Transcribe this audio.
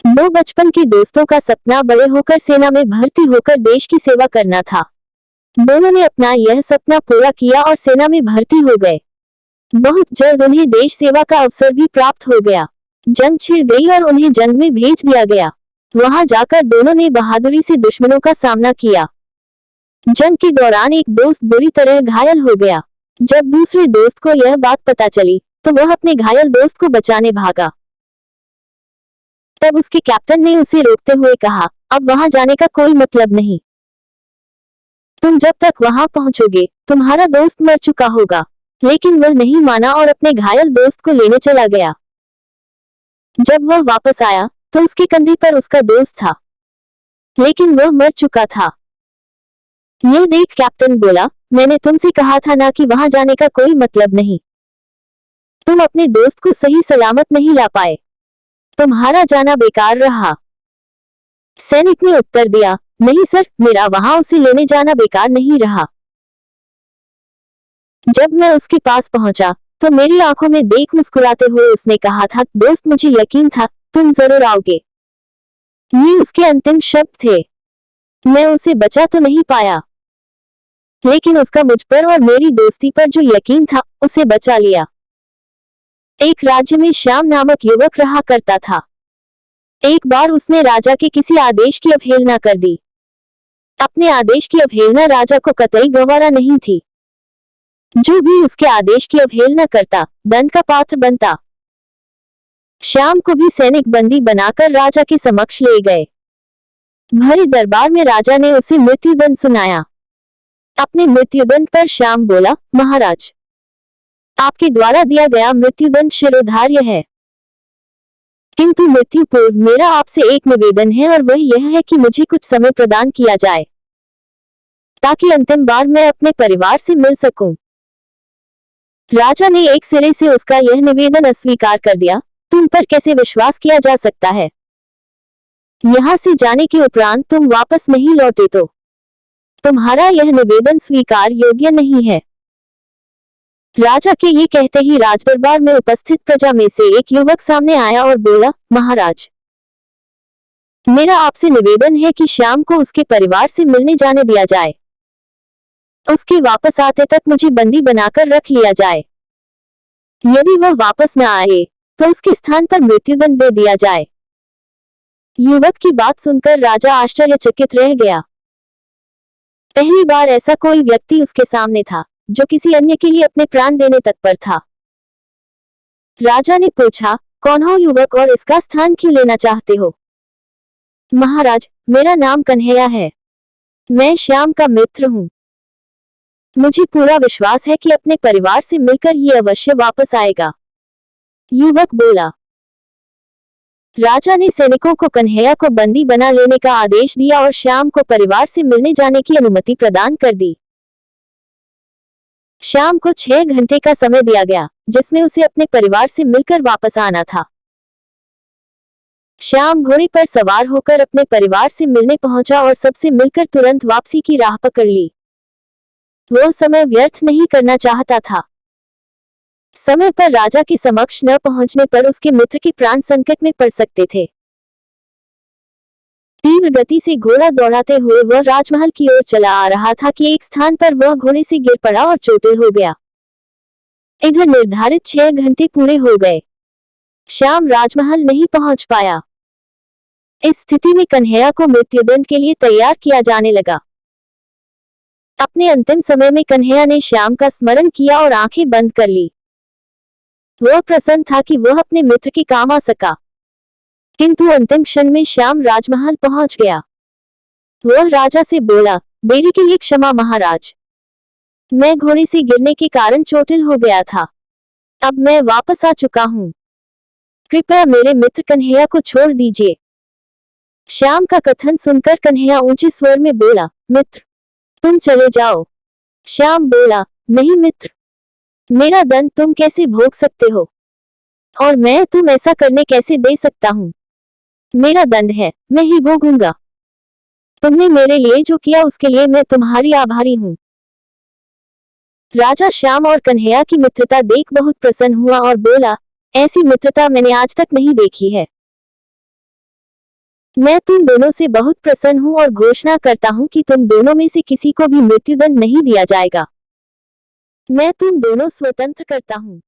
दो बचपन के दोस्तों का सपना बड़े होकर सेना में भर्ती होकर देश की सेवा करना था। दोनों ने अपना यह सपना पूरा किया और सेना में भर्ती हो गए। बहुत जल्द उन्हें देश सेवा का अवसर भी प्राप्त हो गया। जंग छिड़ गई और उन्हें जंग में भेज दिया गया। वहां जाकर दोनों ने बहादुरी से दुश्मनों का सामना किया। जंग के दौरान एक दोस्त बुरी तरह घायल हो गया। जब दूसरे दोस्त को यह बात पता चली तो वह अपने घायल दोस्त को बचाने भागा। तब उसके कैप्टन ने उसे रोकते हुए कहा, अब वहां जाने का कोई मतलब नहीं। तुम जब तक वहां पहुंचोगे तुम्हारा दोस्त मर चुका होगा। लेकिन वह नहीं माना और अपने घायल दोस्त को लेने चला गया। जब वह वापस आया तो उसके कंधे पर उसका दोस्त था, लेकिन वह मर चुका था। यह देख कैप्टन बोला, मैंने तुमसे कहा था ना कि वहां जाने का कोई मतलब नहीं। तुम अपने दोस्त को सही सलामत नहीं ला पाए, तुम्हारा जाना बेकार रहा। सैनिक ने उत्तर दिया, नहीं सर, मेरा वहां उसे लेने जाना बेकार नहीं रहा। जब मैं उसके पास पहुंचा तो मेरी आंखों में देख मुस्कुराते हुए उसने कहा था, दोस्त मुझे यकीन था तुम जरूर आओगे। ये उसके अंतिम शब्द थे। मैं उसे बचा तो नहीं पाया, लेकिन उसका मुझ पर और मेरी दोस्ती पर जो यकीन था उसे बचा लिया। एक राज्य में श्याम नामक युवक रहा करता था। एक बार उसने राजा के किसी आदेश की अवहेलना कर दी। अपने आदेश की अवहेलना राजा को कतई गवारा नहीं थी। जो भी उसके आदेश की अवहेलना करता दंड का पात्र बनता। श्याम को भी सैनिक बंदी बनाकर राजा के समक्ष ले गए। भरे दरबार में राजा ने उसे मृत्युदंड सुनाया। अपने मृत्युदंड पर श्याम बोला, महाराज, आपके द्वारा दिया गया मृत्युदंड शिरोधार्य है, किंतु मृत्यु पूर्व मेरा आपसे एक निवेदन है और वह यह है कि मुझे कुछ समय प्रदान किया जाए ताकि अंतिम बार मैं अपने परिवार से मिल सकूं। राजा ने एक सिरे से उसका यह निवेदन अस्वीकार कर दिया। तुम पर कैसे विश्वास किया जा सकता है? यहाँ से जाने के उपरांत तुम वापस नहीं लौटे तो तुम्हारा यह निवेदन स्वीकार योग्य नहीं है। राजा के ये कहते ही राजदरबार में उपस्थित प्रजा में से एक युवक सामने आया और बोला, महाराज, मेरा आपसे निवेदन है कि श्याम को उसके परिवार से मिलने जाने दिया जाए। उसके वापस आते तक मुझे बंदी बनाकर रख लिया जाए। यदि वह वापस न आए तो उसके स्थान पर मृत्युदंड दे दिया जाए। युवक की बात सुनकर राजा आश्चर्यचकित रह गया। पहली बार ऐसा कोई व्यक्ति उसके सामने था जो किसी अन्य के लिए अपने प्राण देने तत्पर था। राजा ने पूछा, कौन हो युवक और इसका स्थान क्यों लेना चाहते हो? महाराज, मेरा नाम कन्हैया है। मैं श्याम का मित्र हूँ। मुझे पूरा विश्वास है कि अपने परिवार से मिलकर ये अवश्य वापस आएगा। युवक बोला। राजा ने सैनिकों को कन्हैया को बंदी बना लेने का आदेश दिया और श्याम को परिवार से मिलने जाने की अनुमति प्रदान कर दी। श्याम को 6 घंटे का समय दिया गया जिसमें उसे अपने परिवार से मिलकर वापस आना था। श्याम घोड़े पर सवार होकर अपने परिवार से मिलने पहुंचा और सबसे मिलकर तुरंत वापसी की राह पकड़ ली। वह समय व्यर्थ नहीं करना चाहता था। समय पर राजा के समक्ष न पहुंचने पर उसके मित्र के प्राण संकट में पड़ सकते थे। तीव्र गति से घोड़ा दौड़ाते हुए वह राजमहल की ओर चला आ रहा था कि एक स्थान पर वह घोड़े से गिर पड़ा और चोटिल हो गया। इधर निर्धारित 6 घंटे पूरे हो गए। श्याम राजमहल नहीं पहुंच पाया। इस स्थिति में कन्हैया को मृत्युदंड के लिए तैयार किया जाने लगा। अपने अंतिम समय में कन्हैया ने श्याम का स्मरण किया और आंखें बंद कर ली। वह प्रसन्न था कि वह अपने मित्र के काम आ सका, किंतु अंतिम क्षण में श्याम राजमहल पहुंच गया। वह राजा से बोला, देरी के लिए क्षमा महाराज। मैं घोड़े से गिरने के कारण चोटिल हो गया था। अब मैं वापस आ चुका हूँ। कृपया मेरे मित्र कन्हैया को छोड़ दीजिए। श्याम का कथन सुनकर कन्हैया ऊंचे स्वर में बोला, मित्र, तुम चले जाओ। श्याम बोला, नहीं मित्र, मेरा दंड तुम कैसे भोग सकते हो और मैं तुम ऐसा करने कैसे दे सकता हूँ? मेरा दंड है, मैं ही भोगूंगा। तुमने मेरे लिए जो किया उसके लिए मैं तुम्हारी आभारी हूँ। राजा श्याम और कन्हैया की मित्रता देख बहुत प्रसन्न हुआ और बोला, ऐसी मित्रता मैंने आज तक नहीं देखी है। मैं तुम दोनों से बहुत प्रसन्न हूँ और घोषणा करता हूँ कि तुम दोनों में से किसी को भी मृत्युदंड नहीं दिया जाएगा। मैं तुम दोनों स्वतंत्र करता हूँ।